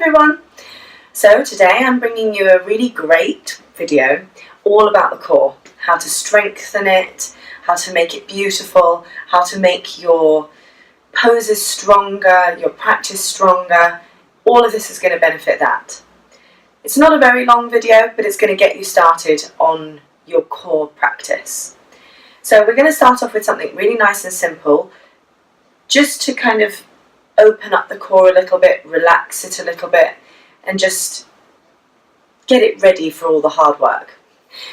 everyone! So today I'm bringing you a really great video all about the core, how to strengthen it, how to make it beautiful, how to make your poses stronger, your practice stronger. All of this is going to benefit that. It's not a very long video, but it's going to get you started on your core practice. So we're going to start off with something really nice and simple, just to kind of open up the core a little bit, relax it a little bit, and just get it ready for all the hard work.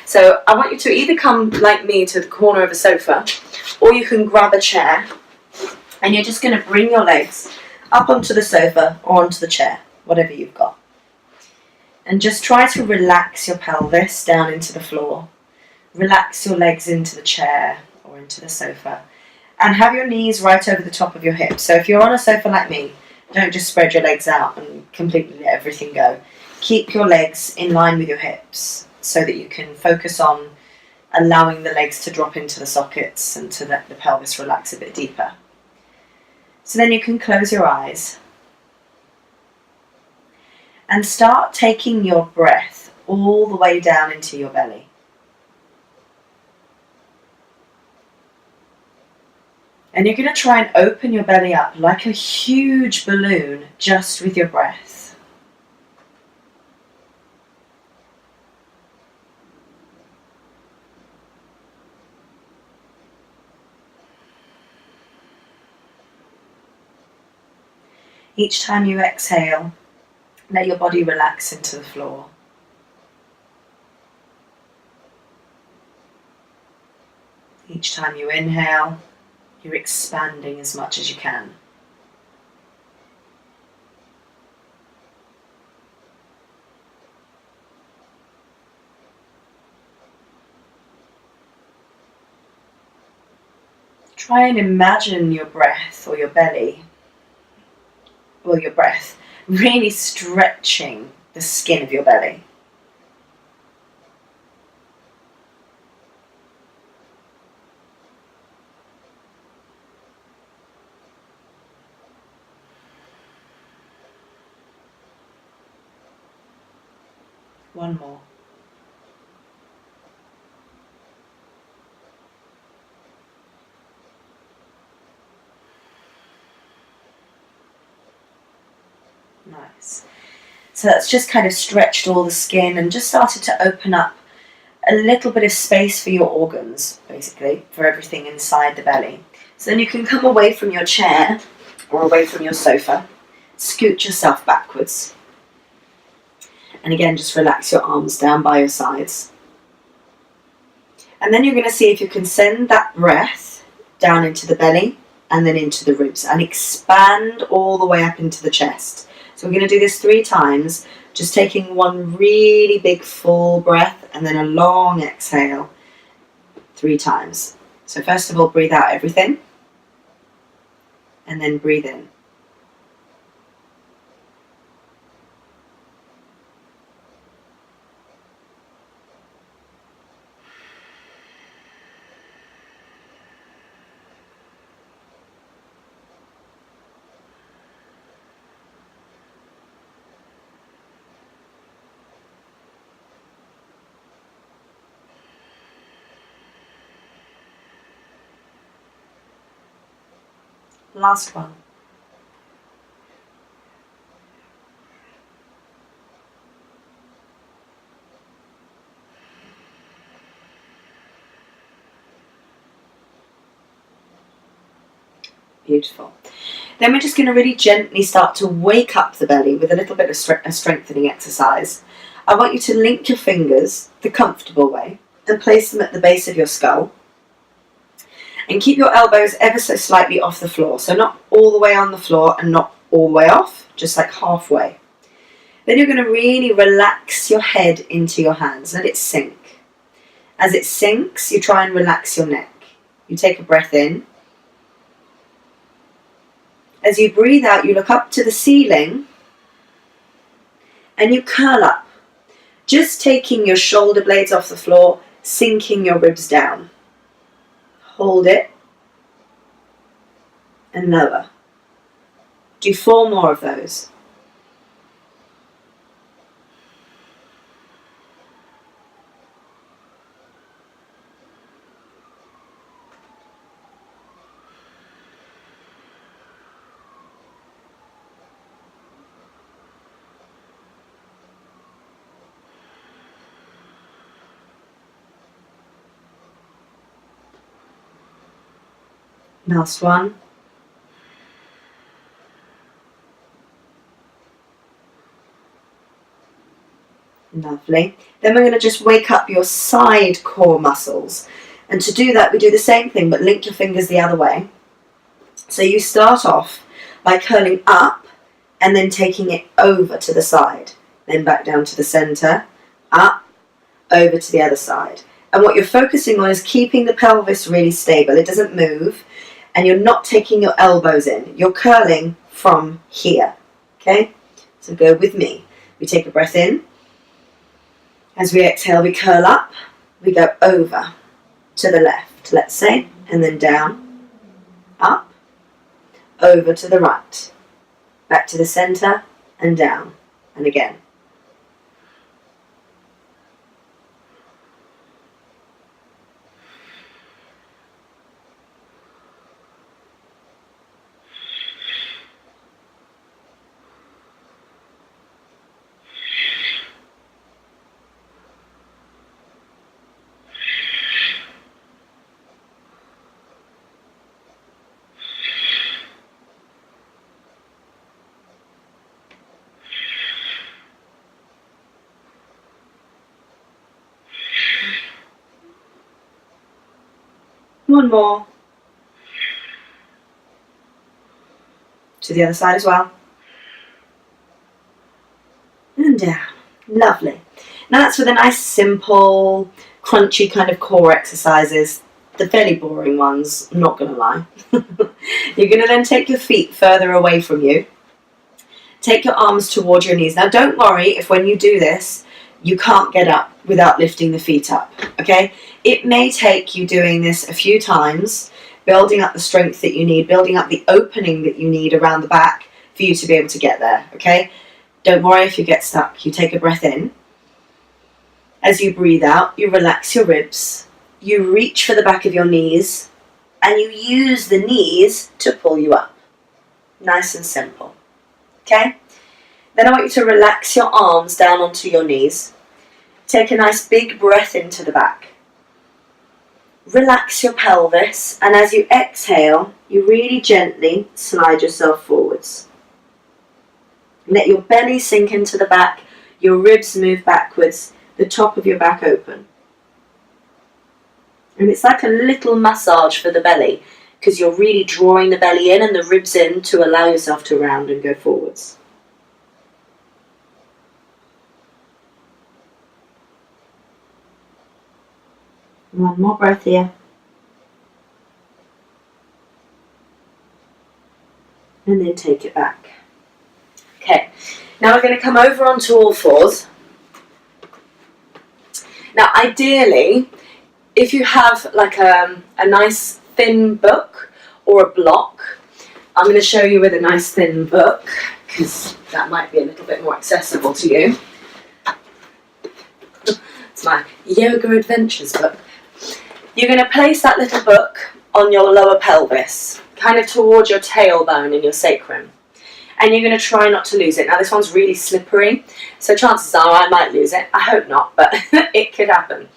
So I want you to either come like me to the corner of a sofa, or you can grab a chair, and you're just going to bring your legs up onto the sofa or onto the chair, whatever you've got. And just try to relax your pelvis down into the floor. Relax your legs into the chair or into the sofa. And have your knees right over the top of your hips. So if you're on a sofa like me, don't just spread your legs out and completely let everything go. Keep your legs in line with your hips so that you can focus on allowing the legs to drop into the sockets and to let the pelvis relax a bit deeper. So then you can close your eyes and start taking your breath all the way down into your belly. And you're going to try and open your belly up like a huge balloon just with your breath. Each time you exhale, let your body relax into the floor. Each time you inhale, you're expanding as much as you can. Try and imagine your breath or your belly, or your breath, really stretching the skin of your belly. One more. Nice. So that's just kind of stretched all the skin and just started to open up a little bit of space for your organs, basically, for everything inside the belly. So then you can come away from your chair or away from your sofa, scoot yourself backwards. And again, just relax your arms down by your sides. And then you're going to see if you can send that breath down into the belly and then into the ribs and expand all the way up into the chest. So we're going to do this 3 times, just taking one really big full breath and then a long exhale 3 times. So first of all, breathe out everything and then breathe in. Last one. Beautiful. Then we're just going to really gently start to wake up the belly with a little bit of a strengthening exercise. I want you to link your fingers the comfortable way and place them at the base of your skull. And keep your elbows ever so slightly off the floor. So not all the way on the floor and not all the way off, just like halfway. Then you're going to really relax your head into your hands. Let it sink. As it sinks, you try and relax your neck. You take a breath in. As you breathe out, you look up to the ceiling and you curl up, just taking your shoulder blades off the floor, sinking your ribs down. Hold it and lower. Do 4 more of those. Last one. Lovely. Then we're going to just wake up your side core muscles. And to do that, we do the same thing, but link your fingers the other way. So you start off by curling up and then taking it over to the side. Then back down to the center, up, over to the other side. And what you're focusing on is keeping the pelvis really stable. It doesn't move. And you're not taking your elbows in. You're curling from here. Okay? So go with me. We take a breath in. As we exhale, we curl up. We go over to the left, let's say. And then down, up, over to the right. Back to the center and down. And again. One more. To the other side as well. And down. Lovely. Now that's for the nice, simple, crunchy kind of core exercises. The fairly boring ones, I'm not going to lie. You're going to then take your feet further away from you. Take your arms towards your knees. Now don't worry if when you do this, you can't get up without lifting the feet up, okay? It may take you doing this a few times, building up the strength that you need, building up the opening that you need around the back for you to be able to get there, okay? Don't worry if you get stuck. You take a breath in. As you breathe out, you relax your ribs. You reach for the back of your knees, and you use the knees to pull you up. Nice and simple, okay? Then I want you to relax your arms down onto your knees. Take a nice big breath into the back. Relax your pelvis, and as you exhale, you really gently slide yourself forwards. Let your belly sink into the back, your ribs move backwards, the top of your back open. And it's like a little massage for the belly, because you're really drawing the belly in and the ribs in to allow yourself to round and go forwards. One more breath here. And then take it back. Okay, now we're going to come over onto all fours. Now ideally, if you have like a nice thin book or a block, I'm going to show you with a nice thin book, because that might be a little bit more accessible to you. It's my Yoga Adventures book. You're going to place that little book on your lower pelvis, kind of towards your tailbone and your sacrum. And you're going to try not to lose it. Now this one's really slippery, so chances are I might lose it. I hope not, but it could happen.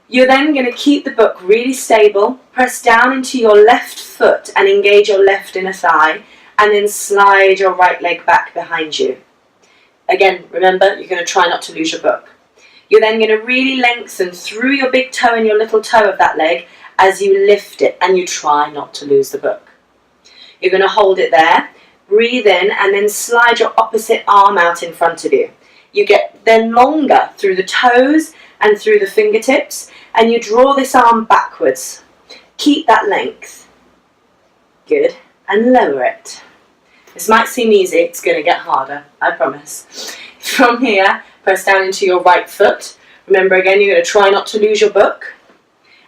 You're then going to keep the book really stable, press down into your left foot and engage your left inner thigh, and then slide your right leg back behind you. Again, remember, you're going to try not to lose your book. You're then going to really lengthen through your big toe and your little toe of that leg as you lift it, and you try not to lose the book. You're going to hold it there, breathe in, and then slide your opposite arm out in front of you. You get then longer through the toes and through the fingertips, and you draw this arm backwards. Keep that length. Good. And lower it. This might seem easy, it's going to get harder, I promise. From here, press down into your right foot. Remember again, you're going to try not to lose your book.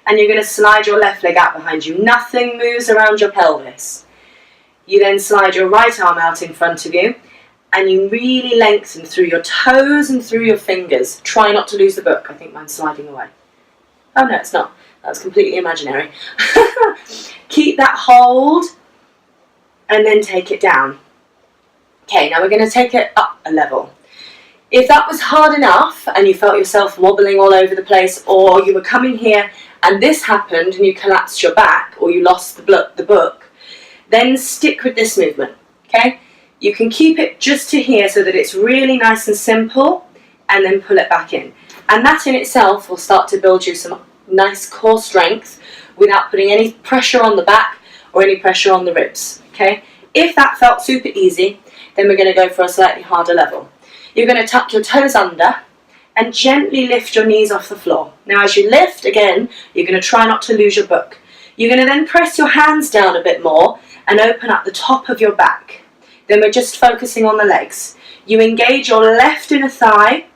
And you're going to slide your left leg out behind you. Nothing moves around your pelvis. You then slide your right arm out in front of you. And you really lengthen through your toes and through your fingers. Try not to lose the book. I think mine's sliding away. Oh no, it's not. That's completely imaginary. Keep that hold. And then take it down. Okay, now we're going to take it up a level. If that was hard enough and you felt yourself wobbling all over the place, or you were coming here and this happened and you collapsed your back or you lost the book, then stick with this movement, okay? You can keep it just to here so that it's really nice and simple, and then pull it back in. And that in itself will start to build you some nice core strength without putting any pressure on the back or any pressure on the ribs, okay? If that felt super easy, then we're going to go for a slightly harder level. You're going to tuck your toes under and gently lift your knees off the floor. Now as you lift, again, you're going to try not to lose your book. You're going to then press your hands down a bit more and open up the top of your back. Then we're just focusing on the legs. You engage your left inner thigh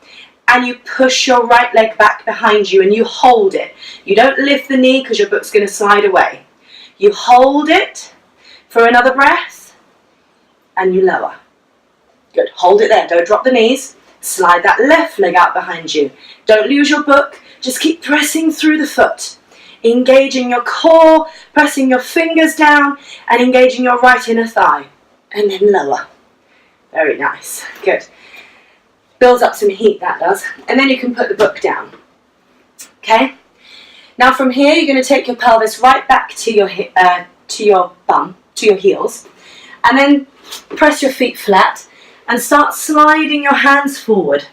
and you push your right leg back behind you and you hold it. You don't lift the knee because your book's going to slide away. You hold it for another breath and you lower. Good, hold it there, don't drop the knees. Slide that left leg out behind you. Don't lose your book, just keep pressing through the foot. Engaging your core, pressing your fingers down and engaging your right inner thigh. And then lower. Very nice, good. Builds up some heat, that does. And then you can put the book down. Okay? Now from here you're going to take your pelvis right back to your bum, to your heels. And then press your feet flat and start sliding your hands forward.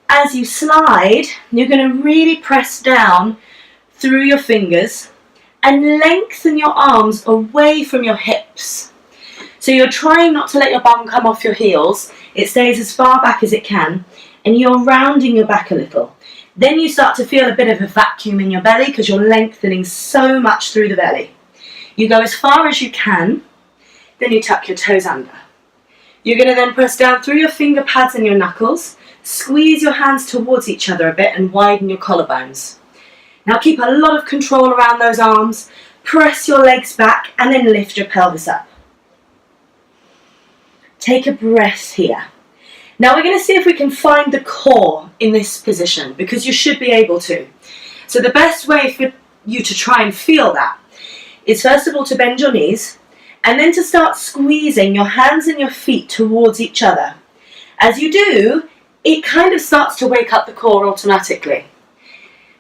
As you slide, you're going to really press down through your fingers and lengthen your arms away from your hips. So you're trying not to let your bum come off your heels. It stays as far back as it can, and you're rounding your back a little. Then you start to feel a bit of a vacuum in your belly because you're lengthening so much through the belly. You go as far as you can, then you tuck your toes under. You're going to then press down through your finger pads and your knuckles, squeeze your hands towards each other a bit and widen your collarbones. Now keep a lot of control around those arms, press your legs back and then lift your pelvis up. Take a breath here. Now we're going to see if we can find the core in this position, because you should be able to. So the best way for you to try and feel that is first of all to bend your knees and then to start squeezing your hands and your feet towards each other. As you do, it kind of starts to wake up the core automatically.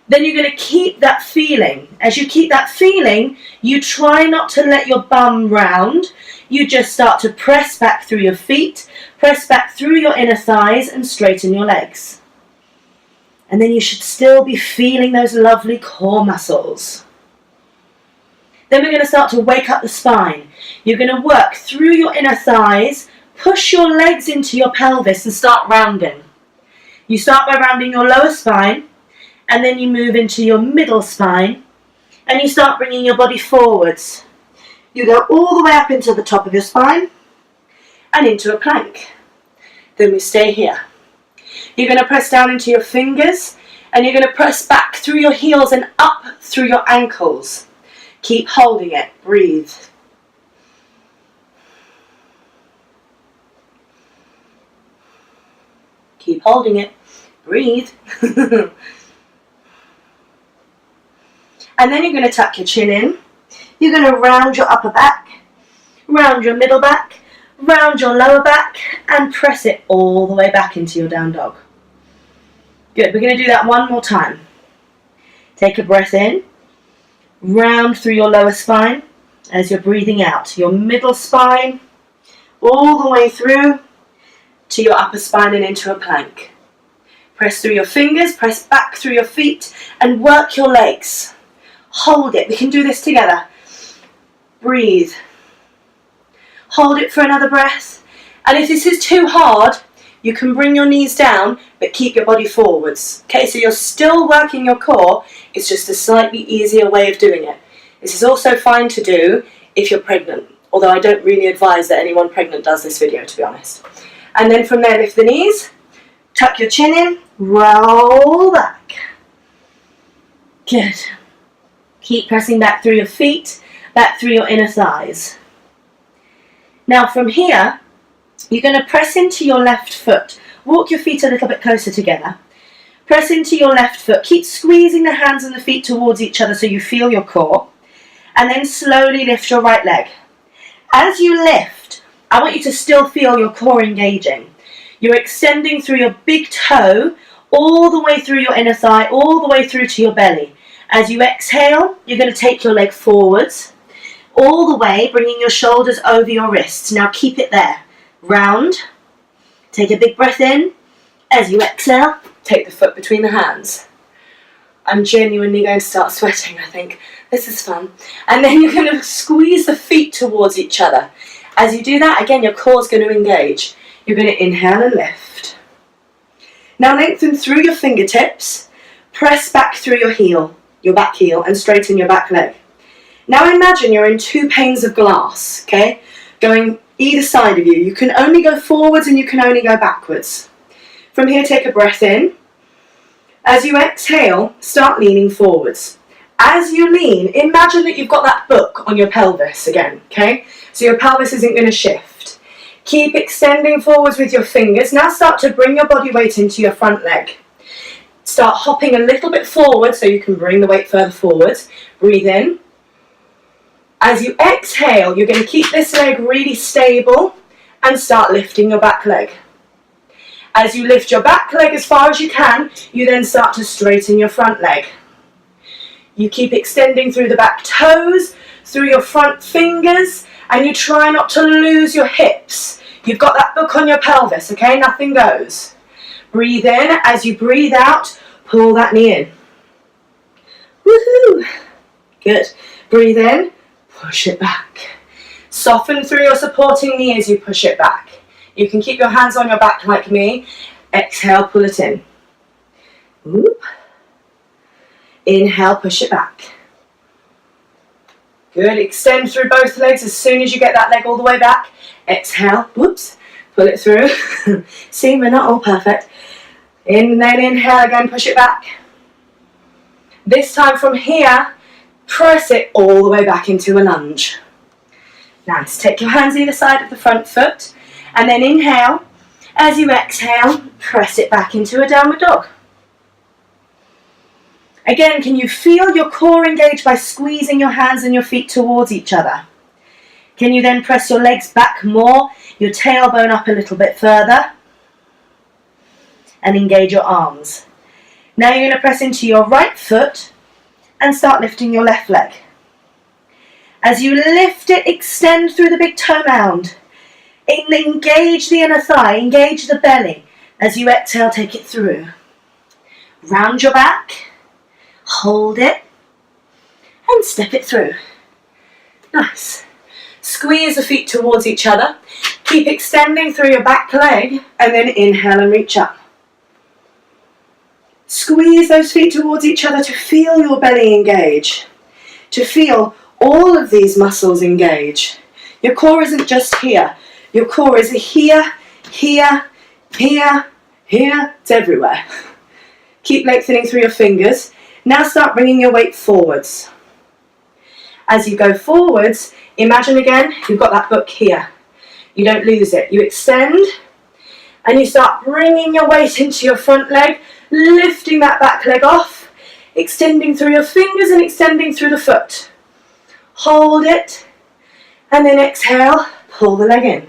Then you're going to keep that feeling. As you keep that feeling, you try not to let your bum round. You just start to press back through your feet, press back through your inner thighs and straighten your legs. And then you should still be feeling those lovely core muscles. Then we're going to start to wake up the spine. You're going to work through your inner thighs, push your legs into your pelvis and start rounding. You start by rounding your lower spine, and then you move into your middle spine, and you start bringing your body forwards. You go all the way up into the top of your spine, and into a plank. Then we stay here. You're going to press down into your fingers, and you're going to press back through your heels and up through your ankles. Keep holding it. Breathe. Keep holding it. Breathe. And then you're going to tuck your chin in. You're going to round your upper back, round your middle back, round your lower back, and press it all the way back into your down dog. Good. We're going to do that one more time. Take a breath in. Round through your lower spine as you're breathing out. Your middle spine all the way through to your upper spine and into a plank. Press through your fingers, press back through your feet and work your legs. Hold it. We can do this together. Breathe. Hold it for another breath. And if this is too hard, you can bring your knees down but keep your body forwards. Okay, so you're still working your core. It's just a slightly easier way of doing it. This is also fine to do if you're pregnant, although I don't really advise that anyone pregnant does this video, to be honest. And then from there, lift the knees, tuck your chin in, roll back. Good. Keep pressing back through your feet, back through your inner thighs. Now from here, you're going to press into your left foot. Walk your feet a little bit closer together. Press into your left foot. Keep squeezing the hands and the feet towards each other so you feel your core. And then slowly lift your right leg. As you lift, I want you to still feel your core engaging. You're extending through your big toe, all the way through your inner thigh, all the way through to your belly. As you exhale, you're going to take your leg forwards, all the way, bringing your shoulders over your wrists. Now keep it there. Round. Take a big breath in. As you exhale, take the foot between the hands. I'm genuinely going to start sweating, I think. This is fun. And then you're going to squeeze the feet towards each other. As you do that, again, your core is going to engage. You're going to inhale and lift. Now lengthen through your fingertips. Press back through your back heel, and straighten your back leg. Now imagine you're in 2 panes of glass, okay? Going either side of you. You can only go forwards and you can only go backwards. From here, take a breath in. As you exhale, start leaning forwards. As you lean, imagine that you've got that book on your pelvis again, okay? So your pelvis isn't going to shift. Keep extending forwards with your fingers. Now start to bring your body weight into your front leg. Start hopping a little bit forward so you can bring the weight further forwards. Breathe in. As you exhale, you're going to keep this leg really stable and start lifting your back leg. As you lift your back leg as far as you can, you then start to straighten your front leg. You keep extending through the back toes, through your front fingers, and you try not to lose your hips. You've got that book on your pelvis, okay? Nothing goes. Breathe in. As you breathe out, pull that knee in. Woohoo! Good. Breathe in, push it back. Soften through your supporting knee as you push it back. You can keep your hands on your back like me. Exhale, pull it in. Whoop. Inhale, push it back. Good. Extend through both legs as soon as you get that leg all the way back. Exhale, whoops, pull it through. See, we're not all perfect. And then inhale again, push it back. This time from here, press it all the way back into a lunge. Nice. Take your hands either side of the front foot, and then inhale. As you exhale, press it back into a downward dog. Again, can you feel your core engage by squeezing your hands and your feet towards each other? Can you then press your legs back more, your tailbone up a little bit further, and engage your arms? Now you're going to press into your right foot and start lifting your left leg. As you lift it, extend through the big toe mound. Engage the inner thigh, engage the belly. As you exhale, take it through. Round your back, hold it, and step it through. Nice. Squeeze the feet towards each other. Keep extending through your back leg, and then inhale and reach up. Squeeze those feet towards each other to feel your belly engage, to feel all of these muscles engage. Your core isn't just here. Your core is here, here, here, here. It's everywhere. Keep lengthening through your fingers. Now start bringing your weight forwards. As you go forwards, imagine again, you've got that book here. You don't lose it. You extend, and you start bringing your weight into your front leg, lifting that back leg off, extending through your fingers and extending through the foot. Hold it, and then exhale, pull the leg in.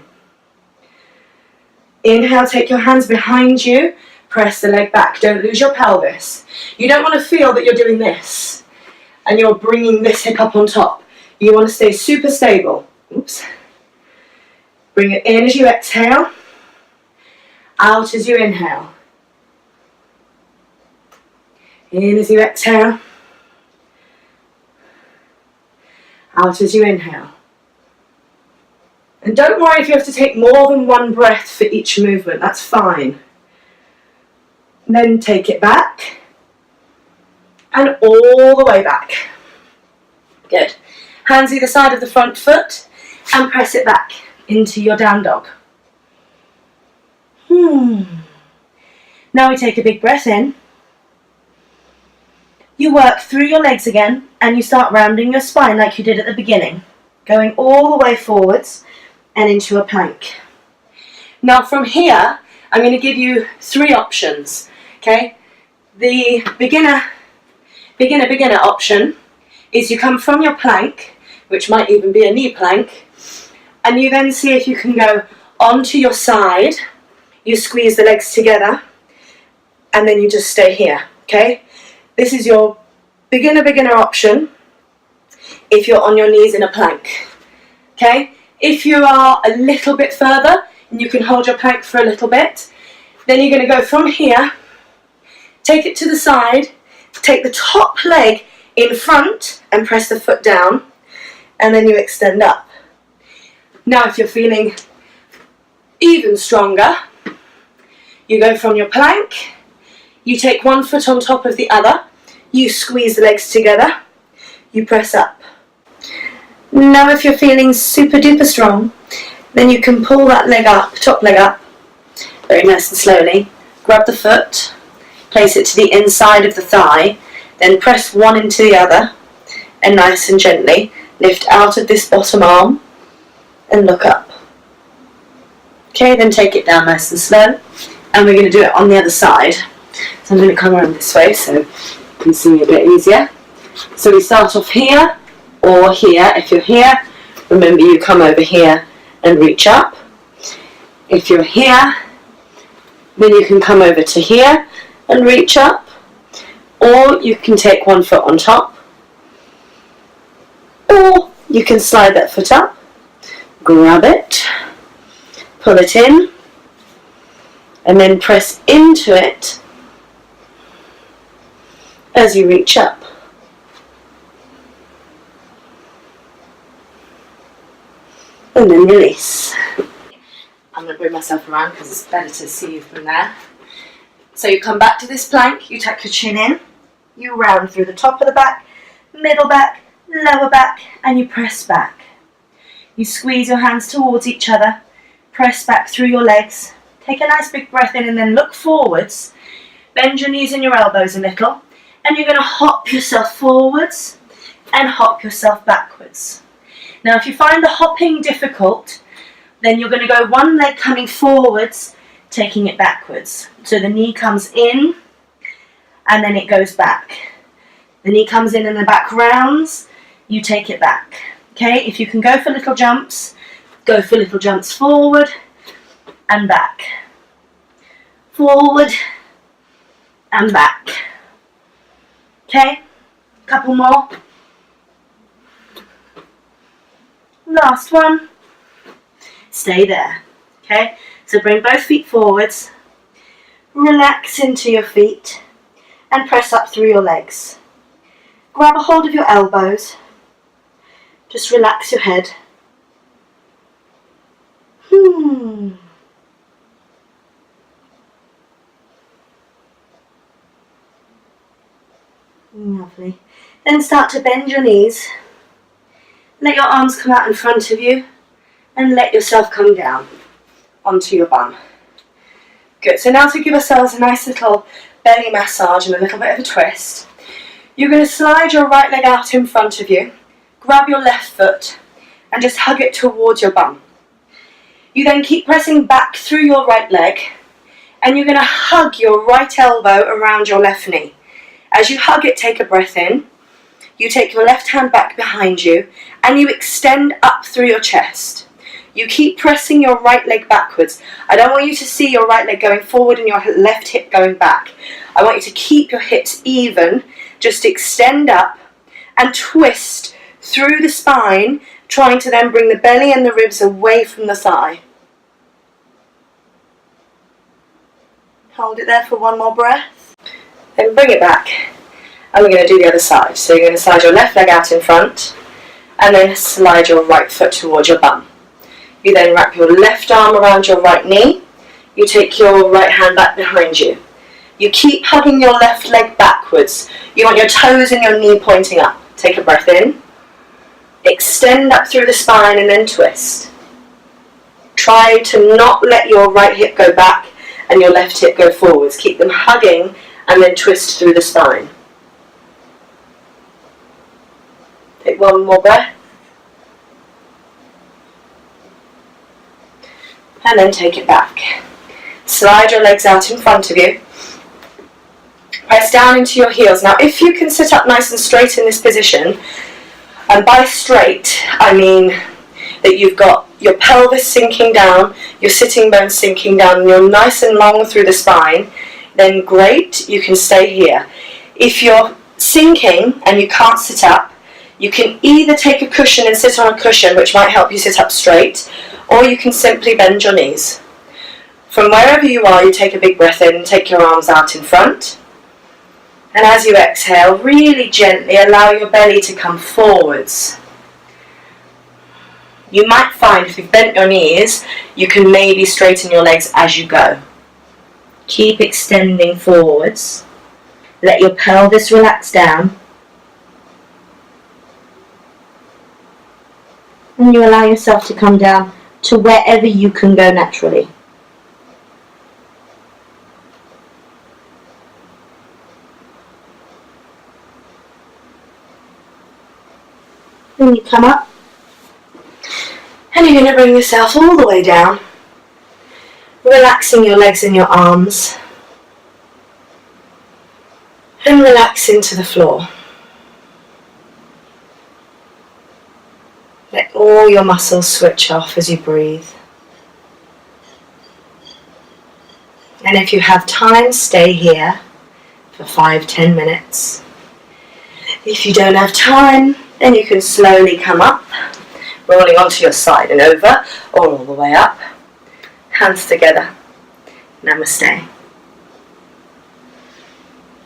Inhale, take your hands behind you, press the leg back. Don't lose your pelvis. You don't want to feel that you're doing this and you're bringing this hip up on top. You want to stay super stable. Oops. Bring it in as you exhale, out as you inhale. In as you exhale, out as you inhale. And don't worry if you have to take more than one breath for each movement, that's fine. And then take it back, and all the way back. Good. Hands either side of the front foot, and press it back into your down dog. Now we take a big breath in. You work through your legs again, and you start rounding your spine like you did at the beginning, going all the way forwards and into a plank. Now from here, I'm going to give you 3 options, okay? The beginner option is you come from your plank, which might even be a knee plank, and you then see if you can go onto your side, you squeeze the legs together, and then you just stay here, okay? This is your beginner option if you're on your knees in a plank. Okay? If you are a little bit further and you can hold your plank for a little bit, then you're going to go from here, take it to the side, take the top leg in front and press the foot down, and then you extend up. Now if you're feeling even stronger, you go from your plank, you take one foot on top of the other, you squeeze the legs together, you press up. Now if you're feeling super duper strong, then you can pull that leg up, top leg up, very nice and slowly, grab the foot, place it to the inside of the thigh, then press one into the other, and nice and gently lift out of this bottom arm and look up. Okay, then take it down nice and slow, and we're going to do it on the other side. So I'm going to come around this way so you can see me a bit easier. So we start off here or here. If you're here, remember you come over here and reach up. If you're here, then you can come over to here and reach up, or you can take one foot on top, or you can slide that foot up, grab it, pull it in, and then press into it as you reach up. And then release. I'm going to bring myself around because it's better to see you from there. So you come back to this plank, you tuck your chin in, you round through the top of the back, middle back, lower back, and you press back. You squeeze your hands towards each other, press back through your legs, take a nice big breath in and then look forwards, bend your knees and your elbows a little, and you're going to hop yourself forwards and hop yourself backwards. Now if you find the hopping difficult, then you're going to go one leg coming forwards, taking it backwards. So the knee comes in and then it goes back. The knee comes in and the back rounds, you take it back. Okay, if you can go for little jumps, go for little jumps forward and back. Forward and back. Okay, couple more. Last one. Stay there. Okay, so bring both feet forwards, relax into your feet and press up through your legs. Grab a hold of your elbows, just relax your head. Lovely. Then start to bend your knees. Let your arms come out in front of you and let yourself come down onto your bum. Good, so now to give ourselves a nice little belly massage and a little bit of a twist, you're going to slide your right leg out in front of you, grab your left foot and just hug it towards your bum. You then keep pressing back through your right leg and you're going to hug your right elbow around your left knee. As you hug it, take a breath in. You take your left hand back behind you and you extend up through your chest. You keep pressing your right leg backwards. I don't want you to see your right leg going forward and your left hip going back. I want you to keep your hips even. Just extend up and twist through the spine, trying to then bring the belly and the ribs away from the thigh. Hold it there for one more breath. Then bring it back. And we're going to do the other side. So you're going to slide your left leg out in front and then slide your right foot towards your bum. You then wrap your left arm around your right knee. You take your right hand back behind you. You keep hugging your left leg backwards. You want your toes and your knee pointing up. Take a breath in. Extend up through the spine and then twist. Try to not let your right hip go back and your left hip go forwards. Keep them hugging and then twist through the spine. Take one more breath. And then take it back. Slide your legs out in front of you. Press down into your heels. Now if you can sit up nice and straight in this position, and by straight I mean that you've got your pelvis sinking down, your sitting bones sinking down, and you're nice and long through the spine, then great, you can stay here. If you're sinking and you can't sit up, you can either take a cushion and sit on a cushion, which might help you sit up straight, or you can simply bend your knees. From wherever you are, you take a big breath in, take your arms out in front, and as you exhale, really gently allow your belly to come forwards. You might find if you've bent your knees, you can maybe straighten your legs as you go. Keep extending forwards. Let your pelvis relax down. And you allow yourself to come down to wherever you can go naturally. Then you come up. And you're going to bring yourself all the way down, relaxing your legs and your arms, and relax into the floor. Let all your muscles switch off as you breathe. And if you have time, stay here for 5-10 minutes. If you don't have time, then you can slowly come up, rolling onto your side and over, or all the way up. Hands together. Namaste.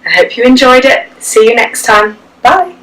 I hope you enjoyed it. See you next time. Bye.